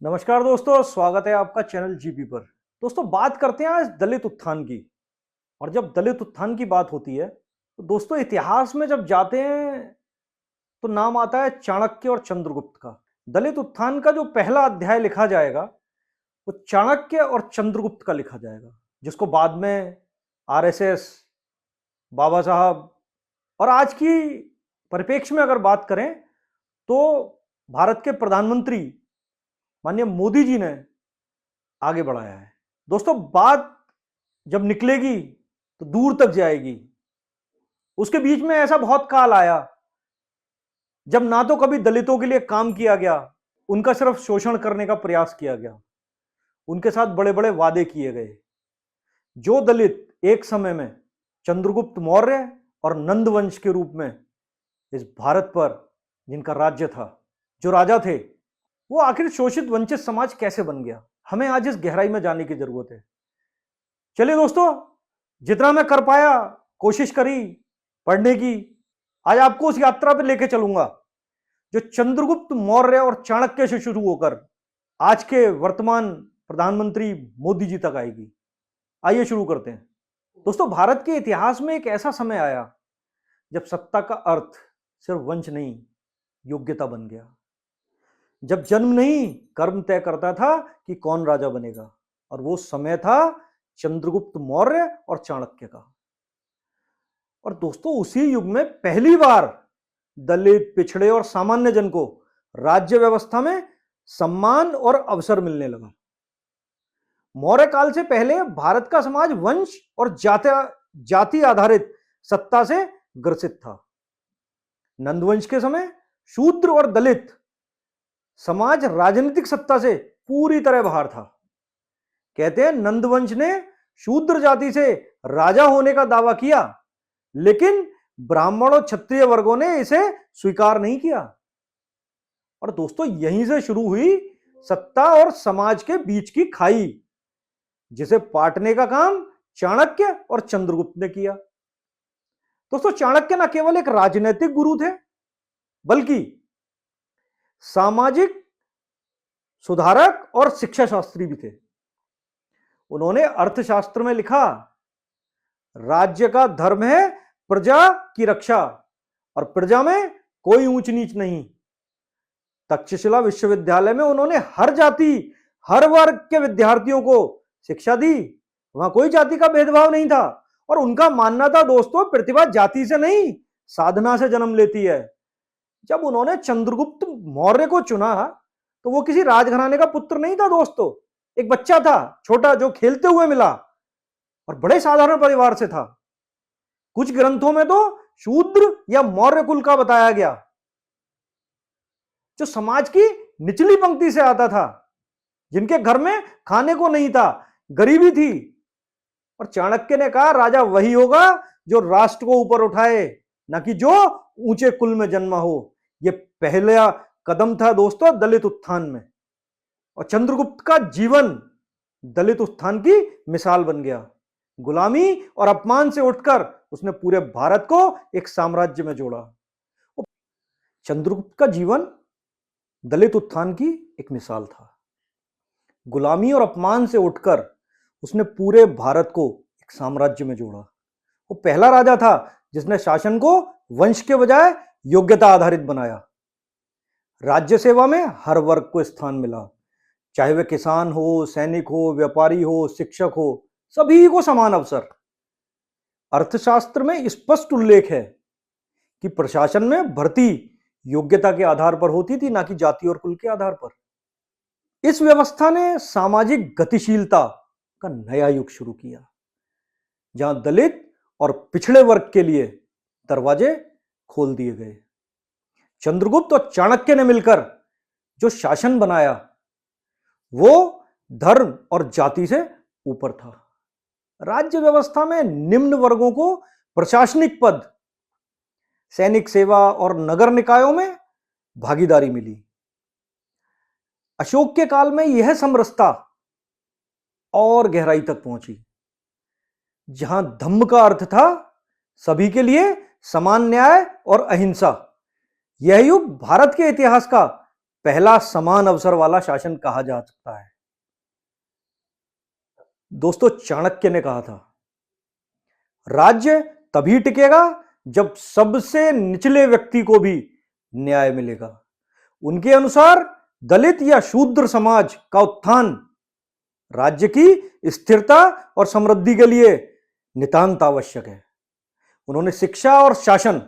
नमस्कार दोस्तों, स्वागत है आपका चैनल जीपी पर। दोस्तों, बात करते हैं आज दलित उत्थान की। और जब दलित उत्थान की बात होती है तो दोस्तों इतिहास में जब जाते हैं तो नाम आता है चाणक्य और चंद्रगुप्त का। दलित उत्थान का जो पहला अध्याय लिखा जाएगा वो चाणक्य और चंद्रगुप्त का लिखा जाएगा, जिसको बाद में आरएसएस, बाबा साहब और आज की परिप्रेक्ष्य में अगर बात करें तो भारत के प्रधानमंत्री माननीय मोदी जी ने आगे बढ़ाया है। दोस्तों, बात जब निकलेगी तो दूर तक जाएगी। उसके बीच में ऐसा बहुत काल आया जब ना तो कभी दलितों के लिए काम किया गया, उनका सिर्फ शोषण करने का प्रयास किया गया, उनके साथ बड़े बड़े वादे किए गए। जो दलित एक समय में चंद्रगुप्त मौर्य और नंद वंश के रूप में इस भारत पर जिनका राज्य था, जो राजा थे, वो आखिर शोषित वंचित समाज कैसे बन गया, हमें आज इस गहराई में जाने की जरूरत है। चलिए दोस्तों, जितना मैं कर पाया कोशिश करी पढ़ने की, आज आपको उस यात्रा पे लेके चलूंगा जो चंद्रगुप्त मौर्य और चाणक्य से शुरू होकर आज के वर्तमान प्रधानमंत्री मोदी जी तक आएगी। आइए शुरू करते हैं। दोस्तों, भारत के इतिहास में एक ऐसा समय आया जब सत्ता का अर्थ सिर्फ वंश नहीं, योग्यता बन गया। जब जन्म नहीं, कर्म तय करता था कि कौन राजा बनेगा, और वो समय था चंद्रगुप्त मौर्य और चाणक्य का। और दोस्तों, उसी युग में पहली बार दलित, पिछड़े और सामान्य जन को राज्य व्यवस्था में सम्मान और अवसर मिलने लगा। मौर्य काल से पहले भारत का समाज वंश और जाति आधारित सत्ता से ग्रसित था। नंदवंश के समय शूद्र और दलित समाज राजनीतिक सत्ता से पूरी तरह बाहर था। कहते हैं नंदवंश ने शूद्र जाति से राजा होने का दावा किया, लेकिन ब्राह्मण और क्षत्रिय वर्गों ने इसे स्वीकार नहीं किया। और दोस्तों, यहीं से शुरू हुई सत्ता और समाज के बीच की खाई, जिसे पाटने का काम चाणक्य और चंद्रगुप्त ने किया। दोस्तों, चाणक्य न केवल एक राजनीतिक गुरु थे, बल्कि सामाजिक सुधारक और शिक्षा शास्त्री भी थे। उन्होंने अर्थशास्त्र में लिखा, राज्य का धर्म है प्रजा की रक्षा और प्रजा में कोई ऊंच नीच नहीं। तक्षशिला विश्वविद्यालय में उन्होंने हर जाति, हर वर्ग के विद्यार्थियों को शिक्षा दी। वहां कोई जाति का भेदभाव नहीं था। और उनका मानना था दोस्तों, प्रतिभा जाति से नहीं, साधना से जन्म लेती है। जब उन्होंने चंद्रगुप्त मौर्य को चुना तो वो किसी राजघराने का पुत्र नहीं था दोस्तों, एक बच्चा था छोटा जो खेलते हुए मिला और बड़े साधारण परिवार से था। कुछ ग्रंथों में तो शूद्र या मौर्य कुल का बताया गया, जो समाज की निचली पंक्ति से आता था, जिनके घर में खाने को नहीं था, गरीबी थी। और चाणक्य ने कहा, राजा वही होगा जो राष्ट्र को ऊपर उठाए, ना कि जो ऊंचे कुल में जन्मा हो। यह पहला कदम था दोस्तों दलित उत्थान में। और चंद्रगुप्त का जीवन दलित उत्थान की मिसाल बन गया। गुलामी और अपमान से उठकर उसने पूरे भारत को एक साम्राज्य में जोड़ा। चंद्रगुप्त का जीवन दलित उत्थान की एक मिसाल था। गुलामी और अपमान से उठकर उसने पूरे भारत को एक साम्राज्य में जोड़ा। वो पहला राजा था जिसने शासन को वंश के बजाय योग्यता आधारित बनाया। राज्य सेवा में हर वर्ग को स्थान मिला, चाहे वे किसान हो, सैनिक हो, व्यापारी हो, शिक्षक हो, सभी को समान अवसर। अर्थशास्त्र में स्पष्ट उल्लेख है कि प्रशासन में भर्ती योग्यता के आधार पर होती थी, ना कि जाति और कुल के आधार पर। इस व्यवस्था ने सामाजिक गतिशीलता का नया युग शुरू किया, जहां दलित और पिछड़े वर्ग के लिए दरवाजे खोल दिए गए। चंद्रगुप्त और चाणक्य ने मिलकर जो शासन बनाया वो धर्म और जाति से ऊपर था। राज्य व्यवस्था में निम्न वर्गों को प्रशासनिक पद, सैनिक सेवा और नगर निकायों में भागीदारी मिली। अशोक के काल में यह समरसता और गहराई तक पहुंची, जहां धम्म का अर्थ था सभी के लिए समान न्याय और अहिंसा। यह युग भारत के इतिहास का पहला समान अवसर वाला शासन कहा जा सकता है। दोस्तों, चाणक्य ने कहा था, राज्य तभी टिकेगा जब सबसे निचले व्यक्ति को भी न्याय मिलेगा। उनके अनुसार दलित या शूद्र समाज का उत्थान राज्य की स्थिरता और समृद्धि के लिए नितांत आवश्यक है। उन्होंने शिक्षा और शासन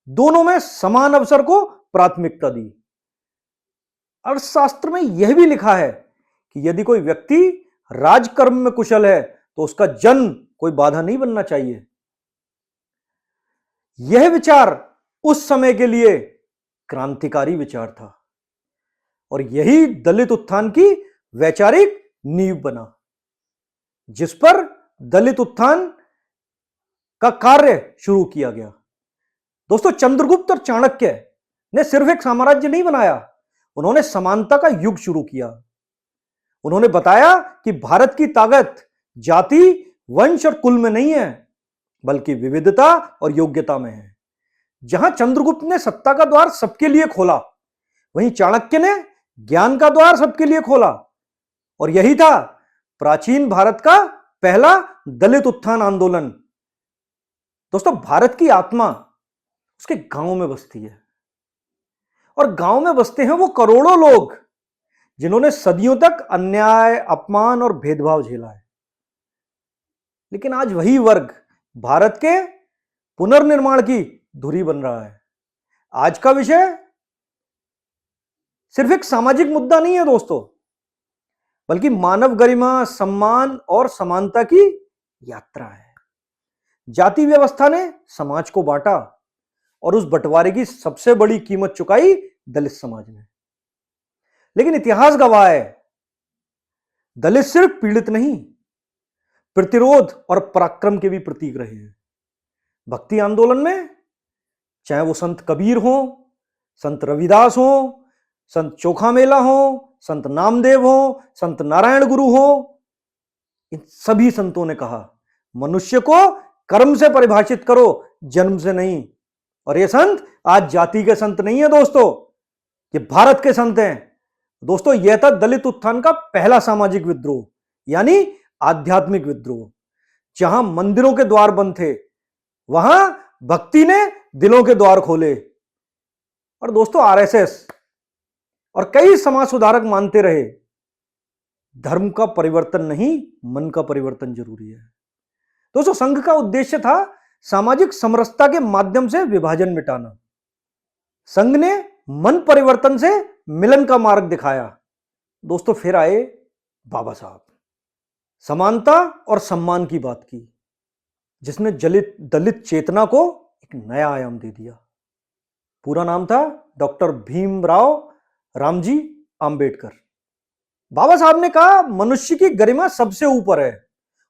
दोनों में समान अवसर को प्राथमिकता दी। अर्थशास्त्र में यह भी लिखा है कि यदि कोई व्यक्ति राजकर्म में कुशल है तो उसका जन्म कोई बाधा नहीं बनना चाहिए। यह विचार उस समय के लिए क्रांतिकारी विचार था और यही दलित उत्थान की वैचारिक नींव बना, जिस पर दलित उत्थान का कार्य शुरू किया गया। दोस्तों, चंद्रगुप्त और चाणक्य ने सिर्फ एक साम्राज्य नहीं बनाया, उन्होंने समानता का युग शुरू किया। उन्होंने बताया कि भारत की ताकत जाति, वंश और कुल में नहीं है, बल्कि विविधता और योग्यता में है। जहां चंद्रगुप्त ने सत्ता का द्वार सबके लिए खोला, वहीं चाणक्य ने ज्ञान का द्वार सबके लिए खोला। और यही था प्राचीन भारत का पहला दलित उत्थान आंदोलन। दोस्तों, भारत की आत्मा उसके गांव में बसती है और गांव में बसते हैं वो करोड़ों लोग जिन्होंने सदियों तक अन्याय, अपमान और भेदभाव झेला है। लेकिन आज वही वर्ग भारत के पुनर्निर्माण की धुरी बन रहा है। आज का विषय सिर्फ एक सामाजिक मुद्दा नहीं है दोस्तों, बल्कि मानव गरिमा, सम्मान और समानता की यात्रा है। जाति व्यवस्था ने समाज को बांटा और उस बंटवारे की सबसे बड़ी कीमत चुकाई दलित समाज ने। लेकिन इतिहास गवाह है, दलित सिर्फ पीड़ित नहीं, प्रतिरोध और पराक्रम के भी प्रतीक रहे हैं। भक्ति आंदोलन में चाहे वो संत कबीर हो, संत रविदास हो, संत चोखा मेला हो, संत नामदेव हो, संत नारायण गुरु हो, इन सभी संतों ने कहा, मनुष्य को कर्म से परिभाषित करो, जन्म से नहीं। और ये संत आज जाति के संत नहीं है दोस्तों, ये भारत के संत हैं। दोस्तों, यह था दलित उत्थान का पहला सामाजिक विद्रोह, यानी आध्यात्मिक विद्रोह। जहां मंदिरों के द्वार बंद थे, वहां भक्ति ने दिलों के द्वार खोले। और दोस्तों, आरएसएस और कई समाज सुधारक मानते रहे, धर्म का परिवर्तन नहीं, मन का परिवर्तन जरूरी है। दोस्तों, संघ का उद्देश्य था सामाजिक समरसता के माध्यम से विभाजन मिटाना। संघ ने मन परिवर्तन से मिलन का मार्ग दिखाया। दोस्तों, फिर आए बाबा साहब, समानता और सम्मान की बात की, जिसने दलित चेतना को एक नया आयाम दे दिया। पूरा नाम था डॉक्टर भीमराव रामजी आंबेडकर। बाबा साहब ने कहा, मनुष्य की गरिमा सबसे ऊपर है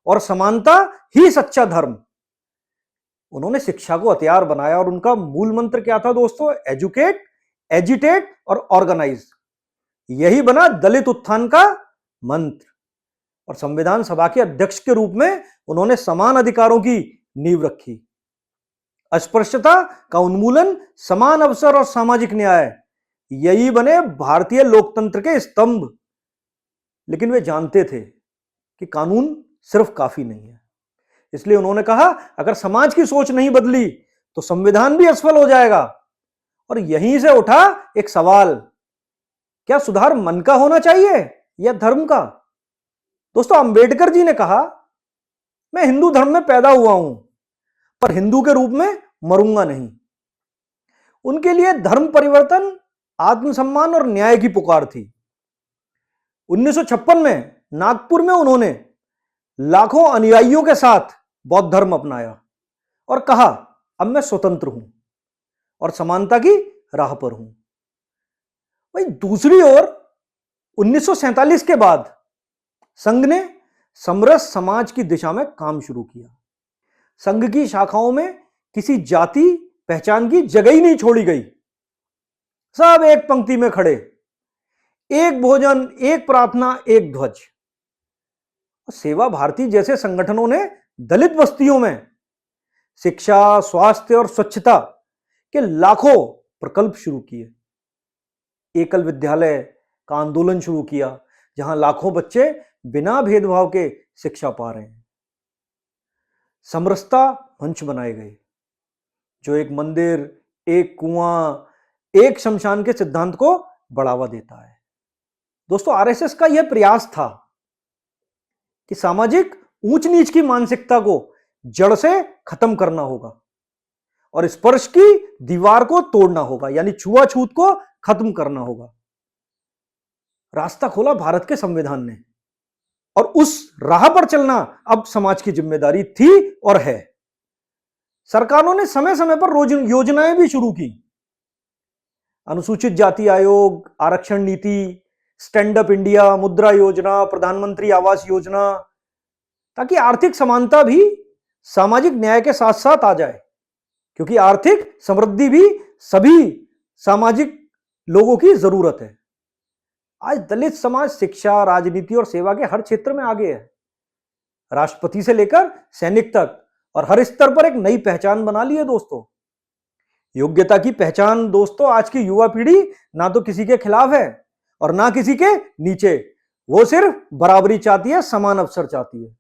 और समानता ही सच्चा धर्म। उन्होंने शिक्षा को हथियार बनाया और उनका मूल मंत्र क्या था दोस्तों? एजुकेट, एजिटेट और ऑर्गेनाइज। यही बना दलित उत्थान का मंत्र। और संविधान सभा के अध्यक्ष के रूप में उन्होंने समान अधिकारों की नींव रखी। अस्पृश्यता का उन्मूलन, समान अवसर और सामाजिक न्याय, यही बने भारतीय लोकतंत्र के स्तंभ। लेकिन वे जानते थे कि कानून सिर्फ काफी नहीं है, इसलिए उन्होंने कहा, अगर समाज की सोच नहीं बदली तो संविधान भी असफल हो जाएगा। और यहीं से उठा एक सवाल, क्या सुधार मन का होना चाहिए या धर्म का? दोस्तों, अंबेडकर जी ने कहा, मैं हिंदू धर्म में पैदा हुआ हूं, पर हिंदू के रूप में मरूंगा नहीं। उनके लिए धर्म परिवर्तन, आत्मसम्मान और न्याय की पुकार थी। 1956 में नागपुर में उन्होंने लाखों अनुयायियों के साथ बौद्ध धर्म अपनाया और कहा, अब मैं स्वतंत्र हूं और समानता की राह पर हूं। वहीं दूसरी ओर 1947 के बाद संघ ने समरस समाज की दिशा में काम शुरू किया। संघ की शाखाओं में किसी जाति पहचान की जगह ही नहीं छोड़ी गई। सब एक पंक्ति में खड़े, एक भोजन, एक प्रार्थना, एक ध्वज। सेवा भारती जैसे संगठनों ने दलित बस्तियों में शिक्षा, स्वास्थ्य और स्वच्छता के लाखों प्रकल्प शुरू किए। एकल विद्यालय का आंदोलन शुरू किया, जहां लाखों बच्चे बिना भेदभाव के शिक्षा पा रहे हैं। समरसता मंच बनाए गए, जो एक मंदिर, एक कुआं, एक शमशान के सिद्धांत को बढ़ावा देता है। दोस्तों, आरएसएस का यह प्रयास था कि सामाजिक ऊंच नीच की मानसिकता को जड़ से खत्म करना होगा और स्पर्श की दीवार को तोड़ना होगा, यानी छुआछूत को खत्म करना होगा। रास्ता खोला भारत के संविधान ने, और उस राह पर चलना अब समाज की जिम्मेदारी थी और है। सरकारों ने समय समय पर योजनाएं भी शुरू की। अनुसूचित जाति आयोग, आरक्षण नीति, स्टैंड अप इंडिया, मुद्रा योजना, प्रधानमंत्री आवास योजना, ताकि आर्थिक समानता भी सामाजिक न्याय के साथ साथ आ जाए, क्योंकि आर्थिक समृद्धि भी सभी सामाजिक लोगों की जरूरत है। आज दलित समाज शिक्षा, राजनीति और सेवा के हर क्षेत्र में आगे है। राष्ट्रपति से लेकर सैनिक तक और हर स्तर पर एक नई पहचान बना ली है दोस्तों। योग्यता की पहचान दोस्तों, आज की युवा पीढ़ी ना तो किसी के खिलाफ है और ना किसी के नीचे, वो सिर्फ बराबरी चाहती है, समान अवसर चाहती है।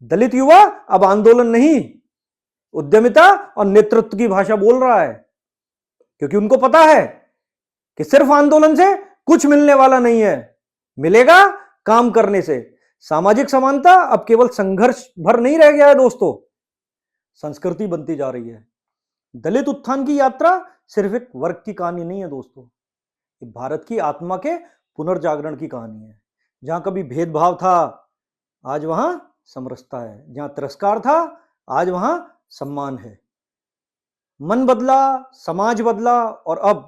दलित युवा अब आंदोलन नहीं, उद्यमिता और नेतृत्व की भाषा बोल रहा है, क्योंकि उनको पता है कि सिर्फ आंदोलन से कुछ मिलने वाला नहीं है, मिलेगा काम करने से। सामाजिक समानता अब केवल संघर्ष भर नहीं रह गया है दोस्तों, संस्कृति बनती जा रही है। दलित उत्थान की यात्रा सिर्फ एक वर्ग की कहानी नहीं है दोस्तों, ये भारत की आत्मा के पुनर्जागरण की कहानी है। जहां कभी भेदभाव था, आज वहां समरसता है। जहां तिरस्कार था, आज वहां सम्मान है। मन बदला, समाज बदला और अब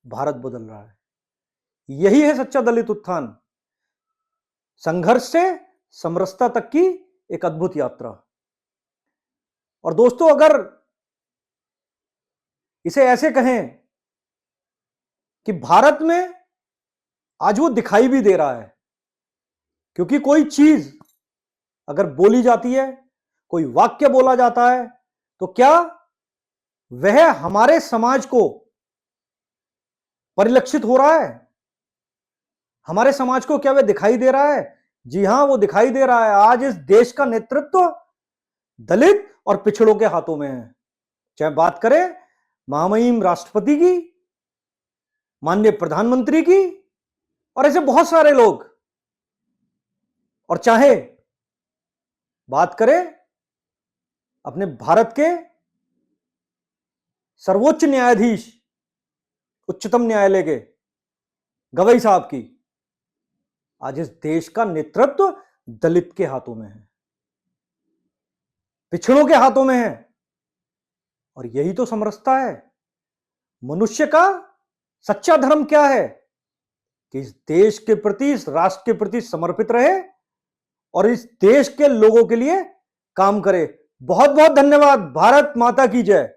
भारत बदल रहा है। यही है सच्चा दलित उत्थान, संघर्ष से समरसता तक की एक अद्भुत यात्रा। और दोस्तों, अगर इसे ऐसे कहें कि भारत में आज वो दिखाई भी दे रहा है, क्योंकि कोई चीज अगर बोली जाती है, कोई वाक्य बोला जाता है, तो क्या वह हमारे समाज को परिलक्षित हो रहा है? हमारे समाज को क्या वह दिखाई दे रहा है? जी हां, वो दिखाई दे रहा है। आज इस देश का नेतृत्व दलित और पिछड़ों के हाथों में है। चाहे बात करें महामहिम राष्ट्रपति की, माननीय प्रधानमंत्री की, और ऐसे बहुत सारे लोग, और चाहे बात करें अपने भारत के सर्वोच्च न्यायाधीश, उच्चतम न्यायालय के गवई साहब की, आज इस देश का नेतृत्व दलित के हाथों में है, पिछड़ों के हाथों में है। और यही तो समरसता है। मनुष्य का सच्चा धर्म क्या है? कि इस देश के प्रति, इस राष्ट्र के प्रति समर्पित रहे और इस देश के लोगों के लिए काम करे। बहुत बहुत धन्यवाद। भारत माता की जय।